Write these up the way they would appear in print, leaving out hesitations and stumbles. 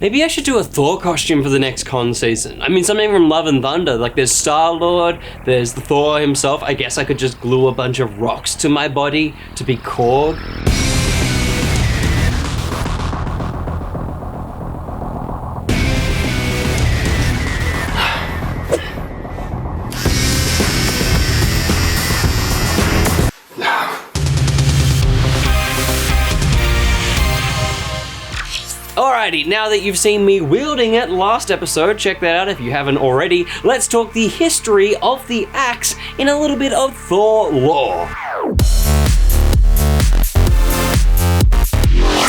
Maybe I should do a Thor costume for the next con season. I mean, something from Love and Thunder. Like, there's Star-Lord, there's the Thor himself. I guess I could just glue a bunch of rocks to my body to be Korg. Alrighty, now that you've seen me wielding it last episode, check that out if you haven't already, let's talk the history of the axe in a little bit of Thor lore.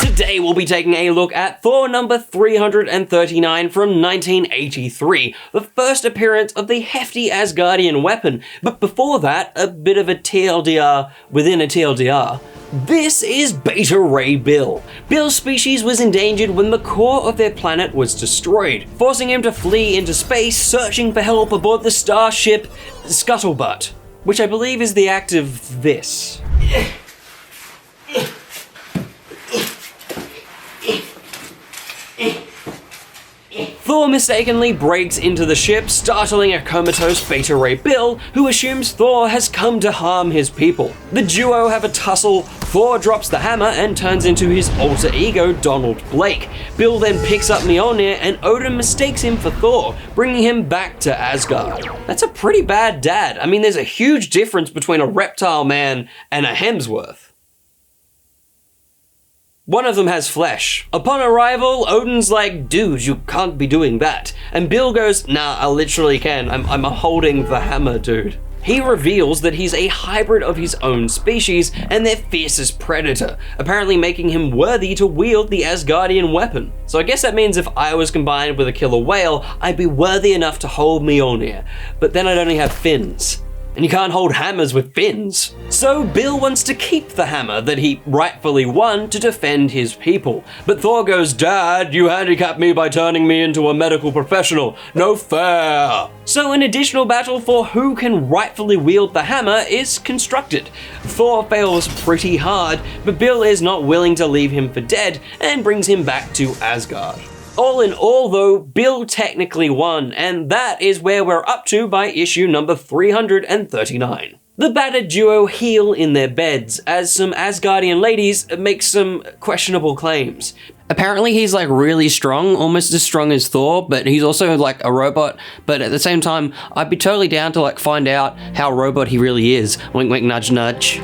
Today we'll be taking a look at Thor number 339 from 1983, the first appearance of the hefty Asgardian weapon. But before that, a bit of a TLDR within a TLDR. This is Beta Ray Bill. Bill's species was endangered when the core of their planet was destroyed, forcing him to flee into space, searching for help aboard the starship Scuttlebutt, which I believe is the act of this. Thor mistakenly breaks into the ship, startling a comatose Beta Ray Bill, who assumes Thor has come to harm his people. The duo have a tussle, Thor drops the hammer and turns into his alter ego, Donald Blake. Bill then picks up Mjolnir and Odin mistakes him for Thor, bringing him back to Asgard. That's a pretty bad dad. I mean, there's a huge difference between a reptile man and a Hemsworth. One of them has flesh. Upon arrival, Odin's like, dude, you can't be doing that. And Bill goes, nah, I literally can. I'm holding the hammer, dude. He reveals that he's a hybrid of his own species and their fiercest predator, apparently making him worthy to wield the Asgardian weapon. So I guess that means if I was combined with a killer whale, I'd be worthy enough to hold Mjolnir, but then I'd only have fins. And you can't hold hammers with fins. So Bill wants to keep the hammer that he rightfully won to defend his people. But Thor goes, Dad, you handicapped me by turning me into a medical professional. No fair. So an additional battle for who can rightfully wield the hammer is constructed. Thor fails pretty hard, but Bill is not willing to leave him for dead and brings him back to Asgard. All in all though, Bill technically won, and that is where we're up to by issue number 339. The battered duo heal in their beds as some Asgardian ladies make some questionable claims. Apparently he's like really strong, almost as strong as Thor, but he's also like a robot. But at the same time, I'd be totally down to like find out how robot he really is. Wink wink nudge nudge.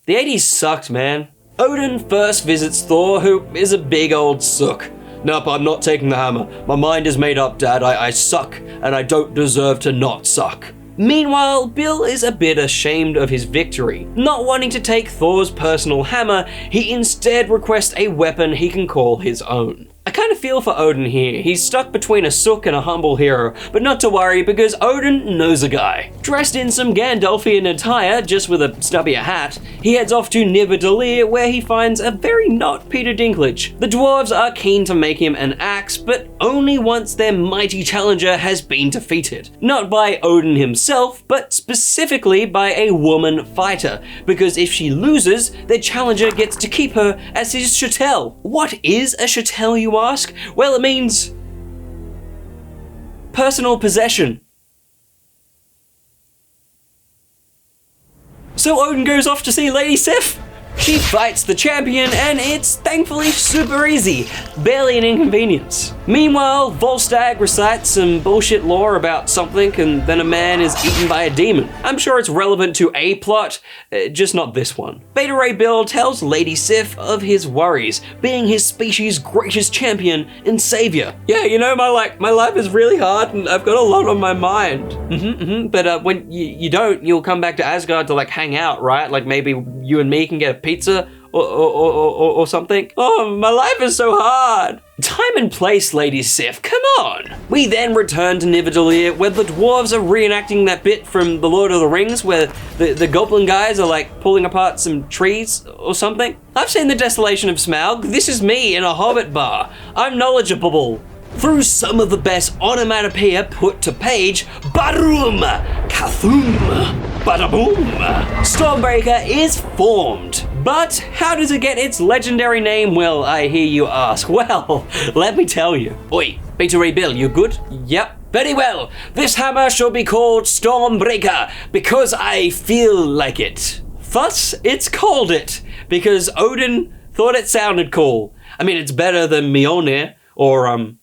The 80s sucked, man. Odin first visits Thor, who is a big old sook. Nope, I'm not taking the hammer. My mind is made up, Dad. I suck, and I don't deserve to not suck. Meanwhile, Bill is a bit ashamed of his victory. Not wanting to take Thor's personal hammer, he instead requests a weapon he can call his own. I kind of feel for Odin here. He's stuck between a sook and a humble hero, but not to worry because Odin knows a guy. Dressed in some Gandalfian attire, just with a stubbier hat, he heads off to Nidavellir where he finds a very not Peter Dinklage. The dwarves are keen to make him an axe, but only once their mighty challenger has been defeated. Not by Odin himself, but specifically by a woman fighter, because if she loses, their challenger gets to keep her as his chattel. What is a chattel, you ask? Well, it means personal possession. So Odin goes off to see Lady Sif. She fights the champion and it's thankfully super easy, barely an inconvenience. Meanwhile, Volstagg recites some bullshit lore about something and then a man is eaten by a demon. I'm sure it's relevant to a plot, just not this one. Beta Ray Bill tells Lady Sif of his worries, being his species' greatest champion and savior. Yeah, you know, my life is really hard and I've got a lot on my mind. But when you don't, you'll come back to Asgard to like hang out, right? Like maybe you and me can get a pizza or something. Oh, my life is so hard. Time and place, Lady Sif, come on. We then return to Nidavellir where the dwarves are reenacting that bit from The Lord of the Rings where the goblin guys are like pulling apart some trees or something. I've seen The Desolation of Smaug. This is me in a hobbit bar. I'm knowledgeable. Through some of the best onomatopoeia put to page, Barum, Kathum, Badaboom, Stormbreaker is formed. But how does it get its legendary name, well, I hear you ask. Well, let me tell you. Oi, Beta Ray Bill, you good? Yep. Very well. This hammer shall be called Stormbreaker because I feel like it. Thus, it's called it because Odin thought it sounded cool. I mean, it's better than Mjolnir or,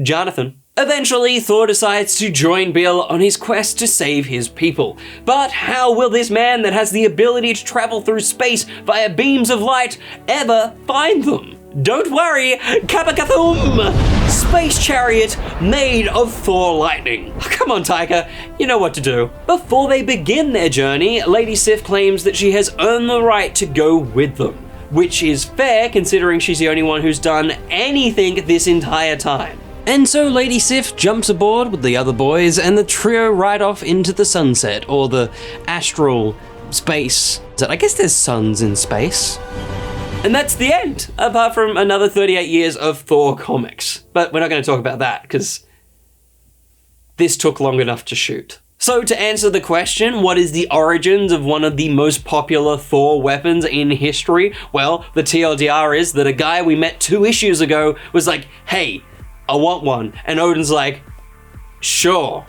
Jonathan. Eventually, Thor decides to join Bill on his quest to save his people. But how will this man that has the ability to travel through space via beams of light ever find them? Don't worry, Kapakathum! Space chariot made of Thor lightning. Come on, Taika, you know what to do. Before they begin their journey, Lady Sif claims that she has earned the right to go with them, which is fair considering she's the only one who's done anything this entire time. And so Lady Sif jumps aboard with the other boys and the trio ride off into the sunset, or the astral space. I guess there's suns in space. And that's the end, apart from another 38 years of Thor comics. But we're not going to talk about that, because this took long enough to shoot. So to answer the question, what is the origins of one of the most popular Thor weapons in history? Well, the TLDR is that a guy we met 2 issues ago was like, hey, I want one. And Odin's like, sure.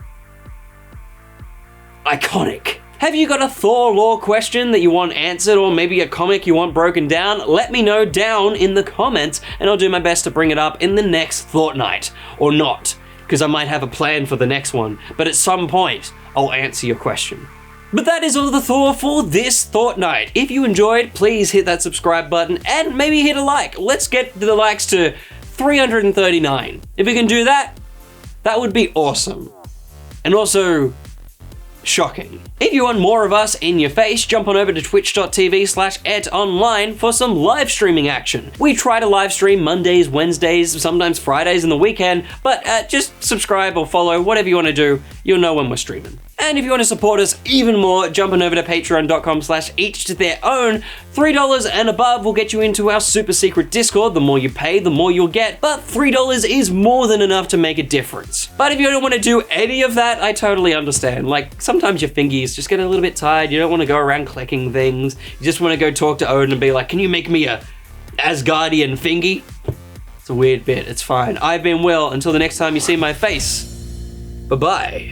Iconic. Have you got a Thor lore question that you want answered, or maybe a comic you want broken down? Let me know down in the comments and I'll do my best to bring it up in the next Fortnite. Or not, because I might have a plan for the next one. But at some point, I'll answer your question. But that is all the Thor for this Fortnite. If you enjoyed, please hit that subscribe button and maybe hit a like. Let's get the likes to 339. If we can do that, that would be awesome. And also, shocking. If you want more of us in your face, jump on over to twitch.tv/ettonline for some live streaming action. We try to live stream Mondays, Wednesdays, sometimes Fridays in the weekend, but just subscribe or follow, whatever you want to do, you'll know when we're streaming. And if you want to support us even more, jump on over to patreon.com/each to their own. $3 and above will get you into our super secret Discord. The more you pay, the more you'll get, but $3 is more than enough to make a difference. But if you don't want to do any of that, I totally understand. Like, sometimes your fingies just get a little bit tired. You don't want to go around clicking things. You just want to go talk to Odin and be like, can you make me a Asgardian fingy? It's a weird bit, it's fine. I've been Will. Until the next time you see my face, bye-bye.